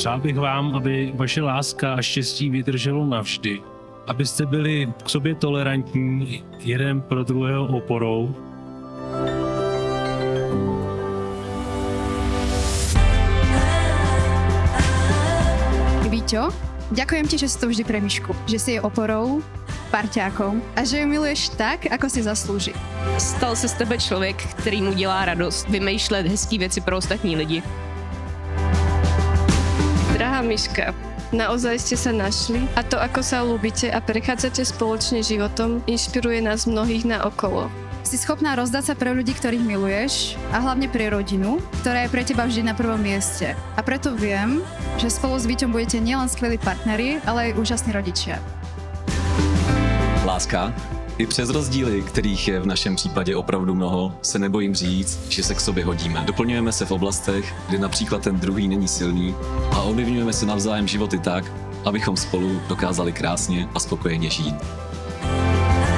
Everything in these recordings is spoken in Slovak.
Přál bych vám, aby vaše láska a štěstí vydrželo navždy. Abyste byli k sobě tolerantní, jeden pro druhého oporou. Víťo, ďakujem ti, že si to vždy pre Mišku, že si jej oporou, parťákom a že ju miluješ tak, ako si zaslúži. Stal se z tebe člověk, který mu dělá radost vymýšlet hezký věci pro ostatní lidi. Drahá Miška, naozaj ste sa našli a to, ako sa ľúbite a prechádzate spoločne životom, inšpiruje nás mnohých naokolo. Si schopná rozdať sa pre ľudí, ktorých miluješ a hlavne pre rodinu, ktorá je pre teba vždy na prvom mieste. A preto viem, že spolu s Víťom budete nielen skvelí partneri, ale aj úžasní rodičia. Láska, i přes rozdíly, kterých je v našem případě opravdu mnoho, se nebojím říct, že se k sobě hodíme. Doplňujeme se v oblastech, kde například ten druhý není silný a ovlivňujeme se navzájem životy tak, abychom spolu dokázali krásně a spokojeně žít.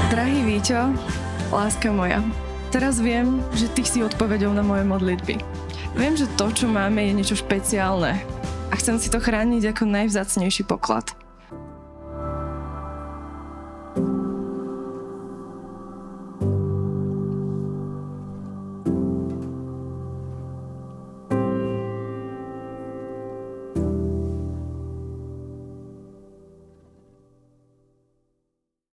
Drahý Víťo, láska moja, teraz viem, že ty si odpoveďou na moje modlitby. Viem, že to, čo máme, je niečo špeciálne a chcem si to chrániť ako najvzácnejší poklad.